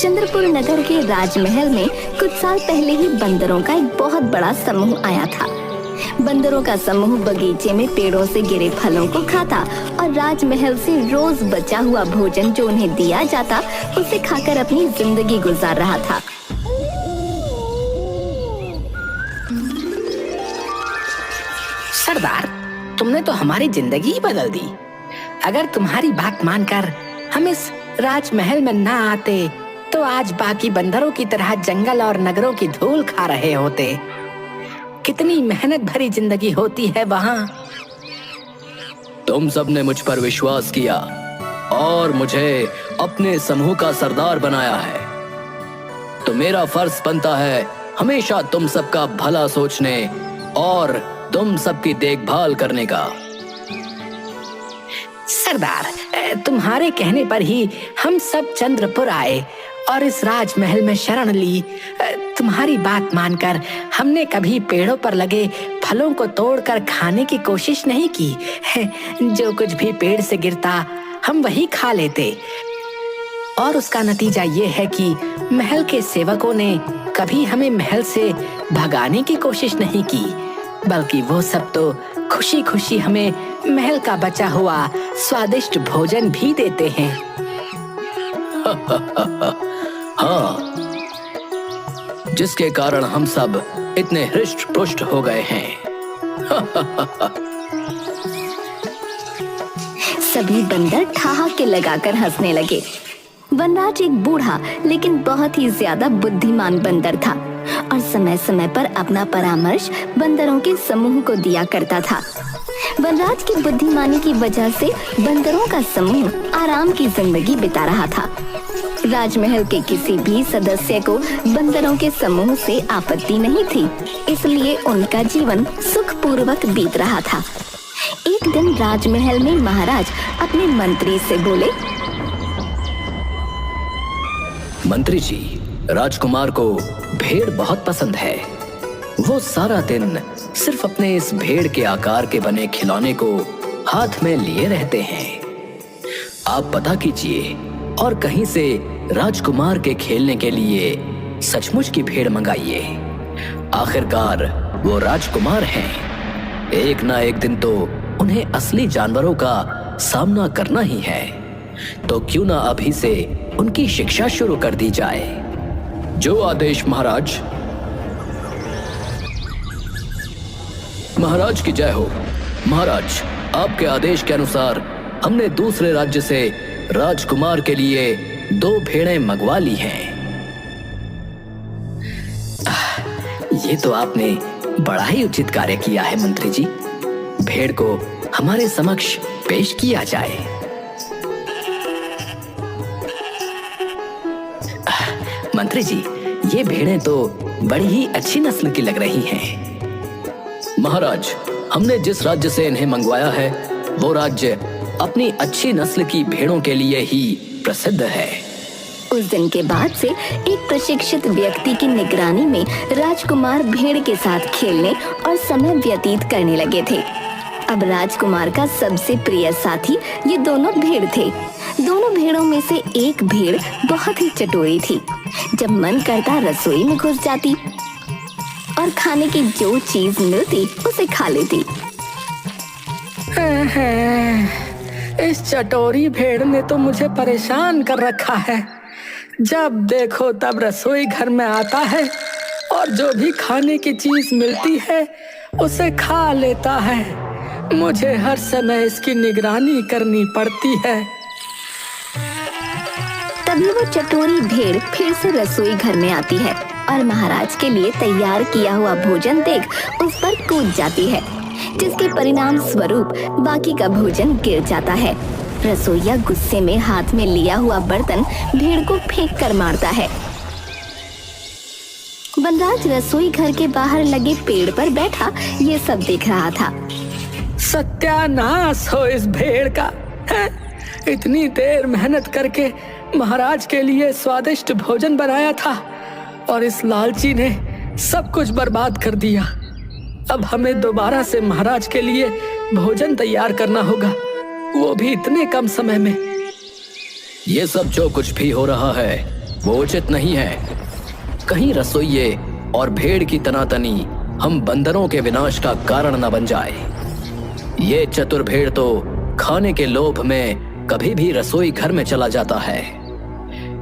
चंद्रपुर नगर के राजमहल में कुछ साल पहले ही बंदरों का एक बहुत बड़ा समूह आया था। बंदरों का समूह बगीचे में पेड़ों से गिरे फलों को खाता और राजमहल से रोज बचा हुआ भोजन जो उन्हें दिया जाता उसे खाकर अपनी जिंदगी गुजार रहा था। सरदार, तुमने तो हमारी जिंदगी ही बदल दी। अगर तुम्हारी बात मानकर हम इस राजमहल में ना आते तो आज बाकी बंदरों की तरह जंगल और नगरों की धूल खा रहे होते। कितनी मेहनत भरी जिंदगी होती है वहाँ। तुम सबने मुझ पर विश्वास किया और मुझे अपने समूह का सरदार बनाया है, तो मेरा फर्ज बनता है हमेशा तुम सबका भला सोचने और तुम सबकी देखभाल करने का। सरदार, तुम्हारे कहने पर ही हम सब चंद्रपुर आए और इस राजमहल में शरण ली। तुम्हारी बात मानकर हमने कभी पेड़ों पर लगे फलों को तोड़कर खाने की कोशिश नहीं की। जो कुछ भी पेड़ से गिरता हम वही खा लेते और उसका नतीजा ये है कि महल के सेवकों ने कभी हमें महल से भगाने की कोशिश नहीं की, बल्कि वो सब तो खुशी खुशी हमें महल का बचा हुआ स्वादिष्ट भोजन भी देते हैं। हाँ, जिसके कारण हम सब इतने हृष्ट पुष्ट हो गए हैं। सभी बंदर ठहाके लगाकर हंसने लगे। वनराज एक बूढ़ा लेकिन बहुत ही ज्यादा बुद्धिमान बंदर था और समय समय पर अपना परामर्श बंदरों के समूह को दिया करता था। वनराज की बुद्धिमानी की वजह से बंदरों का समूह आराम की जिंदगी बिता रहा था। राजमहल के किसी भी सदस्य को बंदरों के समूह से आपत्ति नहीं थी, इसलिए उनका जीवन सुखपूर्वक बीत रहा था। एक दिन राजमहल में महाराज अपने मंत्री से बोले, मंत्री जी, राजकुमार को भेड़ बहुत पसंद है। वो सारा दिन सिर्फ अपने इस भेड़ के आकार के बने खिलौने को हाथ में लिए रहते हैं। आप पता कीजिए और कहीं से राजकुमार के खेलने के लिए सचमुच की भेड़ मंगाइए। आखिरकार वो राजकुमार हैं। एक ना एक दिन तो उन्हें असली जानवरों का सामना करना ही है, तो क्यों ना अभी से उनकी शिक्षा शुरू कर दी जाए। जो आदेश महाराज। महाराज की जय हो। महाराज, आपके आदेश के अनुसार हमने दूसरे राज्य से राजकुमार के लिए 2 भेड़ें मंगवा ली हैं। ये तो आपने बड़ा ही उचित कार्य किया है मंत्री जी। भेड़ को हमारे समक्ष पेश किया जाए। मंत्री जी, ये भेड़ें तो बड़ी ही अच्छी नस्ल की लग रही हैं। महाराज, हमने जिस राज्य से इन्हें मंगवाया है वो राज्य अपनी अच्छी नस्ल की भेड़ों के लिए ही प्रसिद्ध है। उस दिन के बाद से एक प्रशिक्षित व्यक्ति की निगरानी में राजकुमार भेड़ के साथ खेलने और समय व्यतीत करने लगे थे। अब राजकुमार का सबसे प्रिय साथी ये दोनों भेड़ थे। दोनों भेड़ों में से एक भेड़ बहुत ही चटोरी थी। जब मन करता रसोई में घुस जाती और खाने की जो चीज मिलती उसे खा लेती। इस चटोरी भेड़ ने तो मुझे परेशान कर रखा है। जब देखो तब रसोई घर में आता है और जो भी खाने की चीज मिलती है उसे खा लेता है। मुझे हर समय इसकी निगरानी करनी पड़ती है। तभी वो चटोरी भेड़ फिर से रसोई घर में आती है और महाराज के लिए तैयार किया हुआ भोजन देख उस पर कूद जाती है, जिसके परिणाम स्वरूप बाकी का भोजन गिर जाता है। रसोइया गुस्से में हाथ में लिया हुआ बर्तन भेड़ को फेंक कर मारता है। वनराज रसोई घर के बाहर लगे पेड़ पर बैठा ये सब देख रहा था। सत्यानाश हो इस भेड़ का। इतनी देर मेहनत करके महाराज के लिए स्वादिष्ट भोजन बनाया था और इस लालची ने सब कुछ बर्बाद कर दिया। अब हमें दोबारा से महाराज के लिए भोजन तैयार करना होगा, वो भी इतने कम समय में। ये सब जो कुछ भी हो रहा है वो उचित नहीं है। कहीं रसोइये और भेड़ की तनातनी हम बंदरों के विनाश का कारण न बन जाए। ये चतुर भेड़ तो खाने के लोभ में कभी भी रसोई घर में चला जाता है।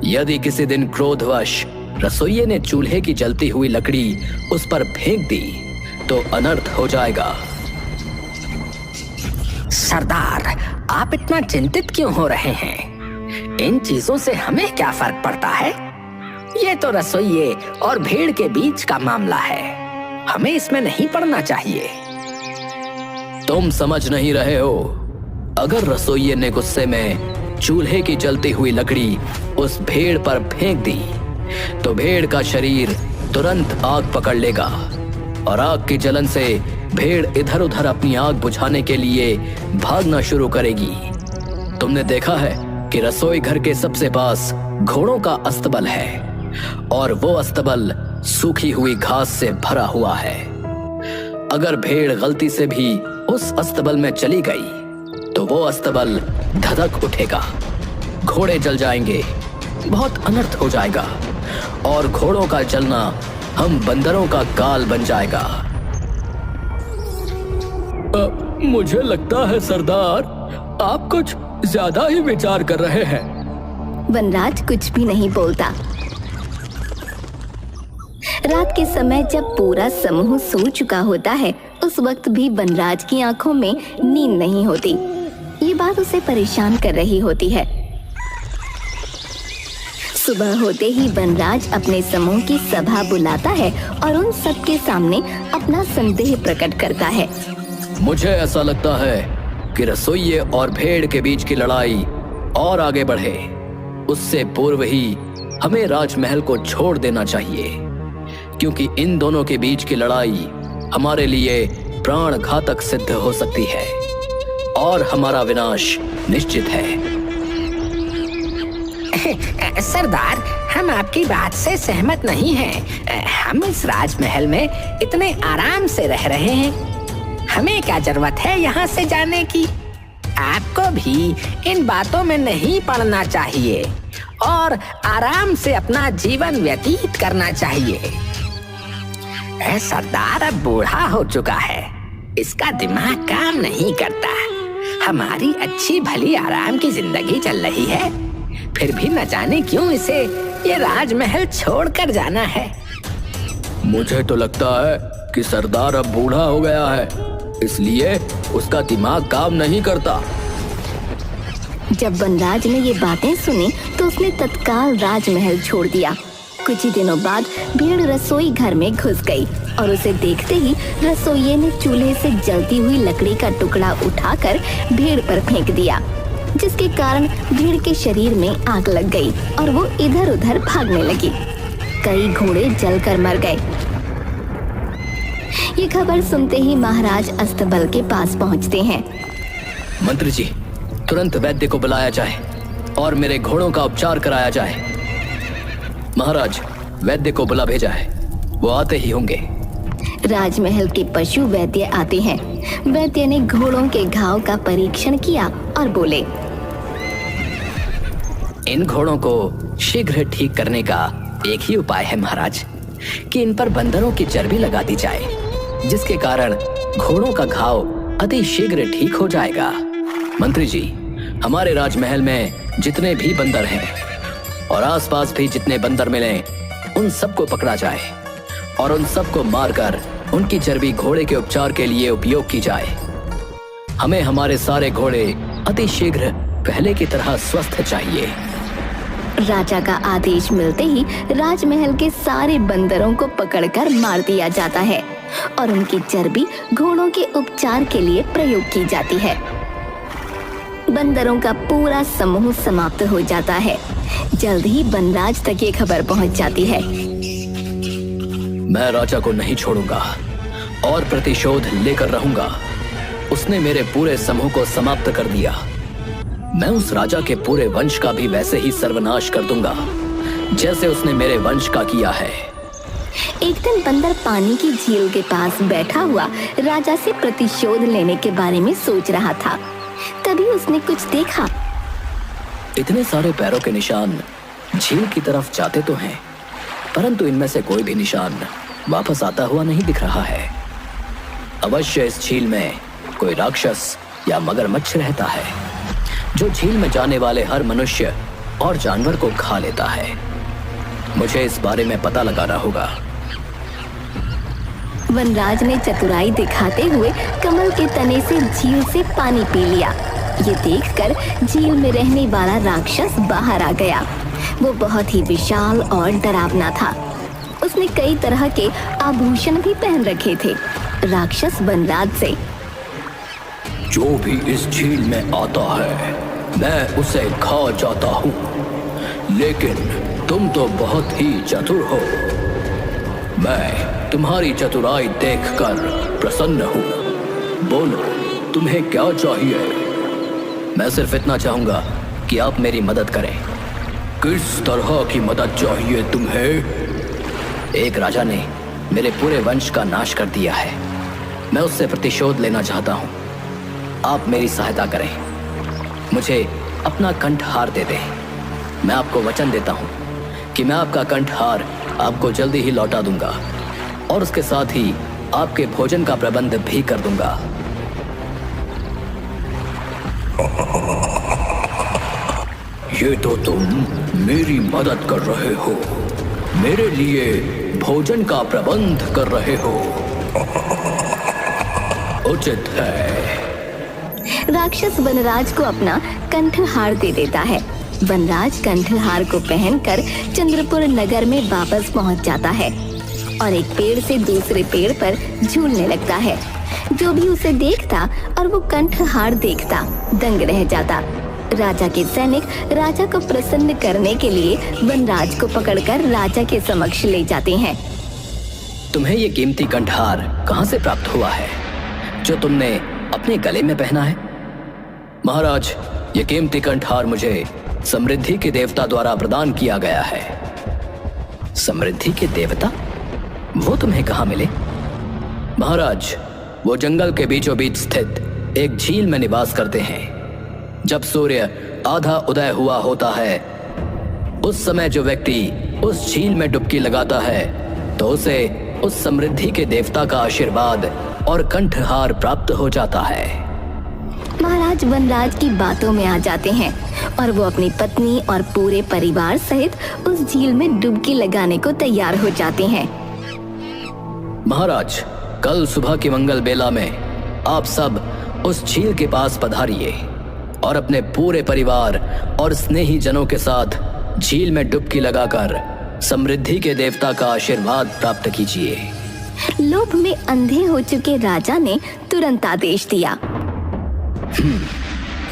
यदि किसी दिन क्रोधवश रसोइये ने चूल्हे की जलती हुई लकड़ी उस पर फेंक दी तो अनर्थ हो जाएगा। सरदार, आप इतना चिंतित क्यों हो रहे हैं? इन चीजों से हमें क्या फर्क पड़ता है? ये तो रसोइये और भेड़ के बीच का मामला है, हमें इसमें नहीं पड़ना चाहिए। तुम समझ नहीं रहे हो। अगर रसोइये ने गुस्से में चूल्हे की जलती हुई लकड़ी उस भेड़ पर फेंक दी तो भेड़ का शरीर तुरंत आग पकड़ लेगा और आग की जलन से भेड़ इधर उधर अपनी आग बुझाने के लिए भागना शुरू करेगी। तुमने देखा है कि रसोई घर के सबसे पास घोड़ों का अस्तबल है और वो अस्तबल सूखी हुई घास से भरा हुआ है। अगर भेड़ गलती से भी उस अस्तबल में चली गई तो वो अस्तबल धधक उठेगा, घोड़े जल जाएंगे, बहुत अनर्थ हो जाएगा और घोड़ों का जलना हम बंदरों का काल बन जाएगा। मुझे लगता है सरदार, आप कुछ ज्यादा ही विचार कर रहे हैं। वनराज कुछ भी नहीं बोलता। रात के समय जब पूरा समूह सो चुका होता है उस वक्त भी वनराज की आंखों में नींद नहीं होती। ये बात उसे परेशान कर रही होती है। सुबह होते ही वनराज अपने समूह की सभा बुलाता है और उन सबके सामने अपना संदेह प्रकट करता है। मुझे ऐसा लगता है कि रसोइये और भेड़ के बीच की लड़ाई और आगे बढ़े उससे पूर्व ही हमें राजमहल को छोड़ देना चाहिए, क्योंकि इन दोनों के बीच की लड़ाई हमारे लिए प्राण घातक सिद्ध हो सकती है और हमारा विनाश निश्चित है। सरदार, हम आपकी बात से सहमत नहीं हैं। हम इस राजमहल में इतने आराम से रह रहे हैं, हमें क्या जरूरत है यहाँ से जाने की? आपको भी इन बातों में नहीं पड़ना चाहिए और आराम से अपना जीवन व्यतीत करना चाहिए। सरदार अब बूढ़ा हो चुका है, इसका दिमाग काम नहीं करता। हमारी अच्छी भली आराम की जिंदगी चल रही है, फिर भी न जाने क्यों इसे ये राजमहल छोड़कर जाना है। मुझे तो लगता है कि सरदार अब बूढ़ा हो गया है, इसलिए उसका दिमाग काम नहीं करता। जब वनराज ने ये बातें सुनी तो उसने तत्काल राजमहल छोड़ दिया। कुछ ही दिनों बाद भेड़ रसोई घर में घुस गई और उसे देखते ही रसोइये ने चूल्हे से जलती हुई लकड़ी का टुकड़ा उठाकर भेड़ पर फेंक दिया, जिसके कारण भेड़ के शरीर में आग लग गई और वो इधर उधर भागने लगी। कई घोड़े जलकर मर गए। ये खबर सुनते ही महाराज अस्तबल के पास पहुंचते हैं। मंत्री जी, तुरंत वैद्य को बुलाया जाए और मेरे घोड़ों का उपचार कराया जाए। महाराज, वैद्य को बुला भेजा है, वो आते ही होंगे। राजमहल के पशु वैद्य आते हैं। वैद्य ने घोड़ों के घाव का परीक्षण किया और बोले, इन घोड़ों को शीघ्र ठीक करने का एक ही उपाय है महाराज, कि इन पर बंदरों की चर्बी लगा दी जाए, जिसके कारण घोड़ों का घाव अति शीघ्र ठीक हो जाएगा। मंत्री जी, हमारे राजमहल में जितने भी बंदर हैं और आसपास भी जितने बंदर मिलें, उन सबको पकड़ा जाए और उन सबको मारकर उनकी चर्बी घोड़े के उपचार के लिए उपयोग की जाए। हमें हमारे सारे घोड़े अति शीघ्र पहले की तरह स्वस्थ चाहिए। राजा का आदेश मिलते ही राजमहल के सारे बंदरों को पकड़कर मार दिया जाता है और उनकी चर्बी घोड़ों के उपचार के लिए प्रयोग की जाती है। बंदरों का पूरा समूह समाप्त हो जाता है। जल्द ही वनराज तक ये खबर पहुंच जाती है। मैं राजा को नहीं छोड़ूंगा और प्रतिशोध लेकर रहूंगा। उसने मेरे पूरे समूह को समाप्त कर दिया। मैं उस राजा के पूरे वंश का भी वैसे ही सर्वनाश कर दूंगा जैसे उसने मेरे वंश का किया है। एक दिन बंदर पानी की झील के पास बैठा हुआ राजा से प्रतिशोध लेने के बारे में सोच रहा था। तभी उसने कुछ देखा। इतने सारे पैरों के निशान झील की तरफ जाते तो हैं, परंतु इनमें से कोई भी निशान वापस आता हुआ नहीं दिख रहा है। अवश्य इस झील में कोई राक्षस या मगरमच्छ रहता है, जो झील में जाने वाले हर मनुष्य और जानवर को खा लेता है। मुझे इस बारे में पता लगाना होगा। वनराज ने चतुराई दिखाते हुए कमल के तने से झील से पानी पी लिया। ये देखकर झील में रहने वाला राक्षस बाहर आ गया। वो बहुत ही विशाल और डरावना था। उसने कई तरह के आभूषण भी पहन रखे थे। राक्षस वनराज से, जो भी इस झील में आता है मैं उसे खा जाता हूँ, लेकिन तुम तो बहुत ही चतुर हो। मैं तुम्हारी चतुराई देखकर प्रसन्न हूँ। बोलो, तुम्हें क्या चाहिए? मैं सिर्फ इतना चाहूंगा कि आप मेरी मदद करें। किस तरह की मदद चाहिए तुम्हें? एक राजा ने मेरे पूरे वंश का नाश कर दिया है। मैं उससे प्रतिशोध लेना चाहता हूँ। आप मेरी सहायता करें। मुझे अपना कंठहार दे दें। मैं आपको वचन देता हूँ कि मैं आपका कंठहार आपको जल्दी ही लौटा दूंगा और उसके साथ ही आपके भोजन का प्रबंध भी कर दूंगा। ये तो तुम मेरी मदद कर रहे हो, मेरे लिए भोजन का प्रबंध कर रहे हो। उचित है। राक्षस वनराज को अपना कंठहार दे देता है। वनराज कंठहार को पहनकर चंद्रपुर नगर में वापस पहुंच जाता है और एक पेड़ से दूसरे पेड़ पर झूलने लगता है। जो भी उसे देखता और वो कंठहार देखता दंग रह जाता। राजा के सैनिक राजा को प्रसन्न करने के लिए वनराज को पकड़कर राजा के समक्ष ले जाते हैं। तुम्हें ये कीमती कंठहार कहाँ से प्राप्त हुआ है जो तुमने अपने गले में पहना है? महाराज, ये कीमती कंठहार मुझे समृद्धि के देवता द्वारा प्रदान किया गया है। समृद्धि के देवता? वो तुम्हें कहाँ मिले? महाराज, वो जंगल के बीचों बीच स्थित एक झील में निवास करते हैं। जब सूर्य आधा उदय हुआ होता है, उस समय जो व्यक्ति उस झील में डुबकी लगाता है तो उसे उस समृद्धि के देवता का आशीर्वाद और कंठहार प्राप्त हो जाता है। महाराज वनराज की बातों में आ जाते हैं और वो अपनी पत्नी और पूरे परिवार सहित उस झील में डुबकी लगाने को तैयार हो जाते हैं। महाराज, कल सुबह की मंगल बेला में आप सब उस झील के पास पधारिए और अपने पूरे परिवार और स्नेही जनों के साथ झील में डुबकी लगाकर समृद्धि के देवता का आशीर्वाद प्राप्त कीजिए। लोभ में अंधे हो चुके राजा ने तुरंत आदेश दिया।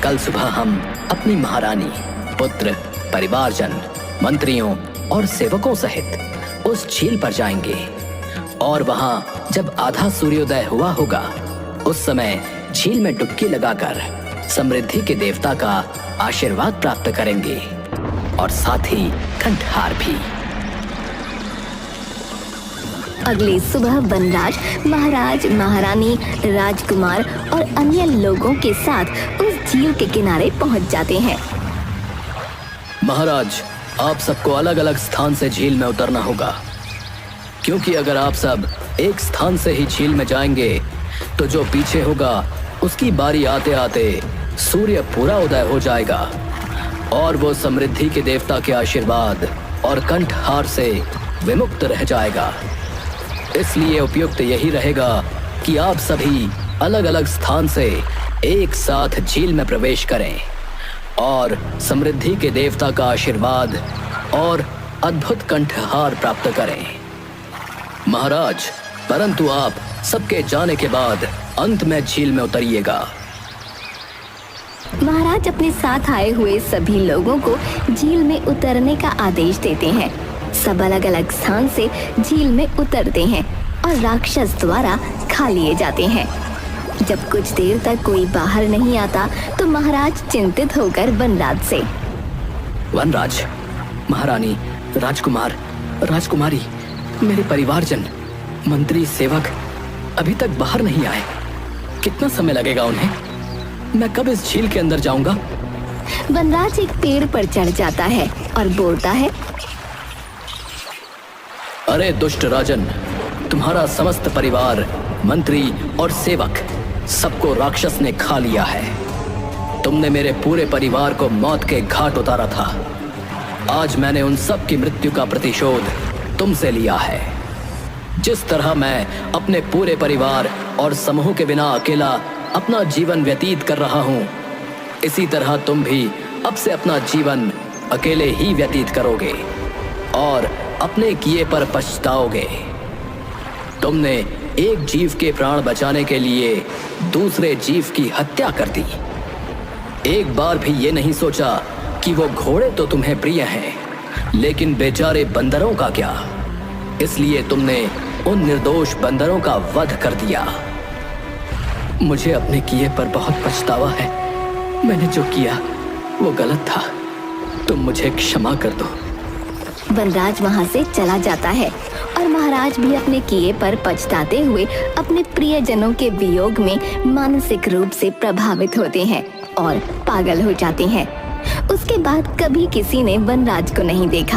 कल सुबह हम अपनी महारानी, पुत्र, परिवारजन, मंत्रियों और सेवकों सहित उस झील पर जाएंगे और वहां जब आधा सूर्योदय हुआ होगा उस समय झील में डुबकी लगाकर समृद्धि के देवता का आशीर्वाद प्राप्त करेंगे और साथ ही कंठहार भी। अगली सुबह वनराज महाराज, महारानी, राजकुमार और अन्य लोगों के साथ उस झील के किनारे पहुंच जाते हैं। महाराज, आप सबको अलग अलग स्थान से झील में उतरना होगा, क्योंकि अगर आप सब एक स्थान से ही झील में जाएंगे तो जो पीछे होगा उसकी बारी आते आते सूर्य पूरा उदय हो जाएगा और वो समृद्धि के देवता के आशीर्वाद और कंठहार से विमुक्त रह जाएगा। इसलिए उपयुक्त यही रहेगा कि आप सभी अलग अलग स्थान से एक साथ झील में प्रवेश करें और समृद्धि के देवता का आशीर्वाद और अद्भुत कंठहार प्राप्त करें। महाराज, परंतु आप सबके जाने के बाद अंत में झील में उतरिएगा। महाराज अपने साथ आए हुए सभी लोगों को झील में उतरने का आदेश देते हैं। सब अलग अलग स्थान से झील में उतरते हैं और राक्षस द्वारा खा लिए जाते हैं। जब कुछ देर तक कोई बाहर नहीं आता तो महाराज चिंतित होकर वनराज से, वनराज, महारानी, राजकुमार, राजकुमारी, मेरे परिवारजन, मंत्री, सेवक अभी तक बाहर नहीं आए। कितना समय लगेगा उन्हें? मैं कब इस झील के अंदर जाऊंगा? वनराज एक पेड़ पर चढ़ जाता है और बोलता है, अरे दुष्ट राजन, तुम्हारा समस्त परिवार, मंत्री और सेवक सबको राक्षस ने खा लिया है। तुमने मेरे पूरे परिवार को मौत के घाट उतारा था। आज मैंने उन सब की मृत्यु का प्रतिशोध तुमसे लिया है। जिस तरह मैं अपने पूरे परिवार और समूह के बिना अकेला अपना जीवन व्यतीत कर रहा हूं, इसी तरह तुम भी अब से अपना जीवन अकेले ही व्यतीत करोगे और अपने किए पर पछताओगे। तुमने एक जीव के प्राण बचाने के लिए दूसरे जीव की हत्या कर दी। एक बार भी ये नहीं सोचा कि वो घोड़े तो तुम्हें प्रिय हैं, लेकिन बेचारे बंदरों का क्या? इसलिए तुमने उन निर्दोष बंदरों का वध कर दिया। मुझे अपने किए पर बहुत पछतावा है। मैंने जो किया वो गलत था। तुम मुझे क्षमा कर दो। वनराज वहां से चला जाता है और महाराज भी अपने किए पर पछताते हुए अपने प्रियजनों के वियोग में मानसिक रूप से प्रभावित होते हैं और पागल हो जाते हैं। उसके बाद कभी किसी ने वनराज को नहीं देखा।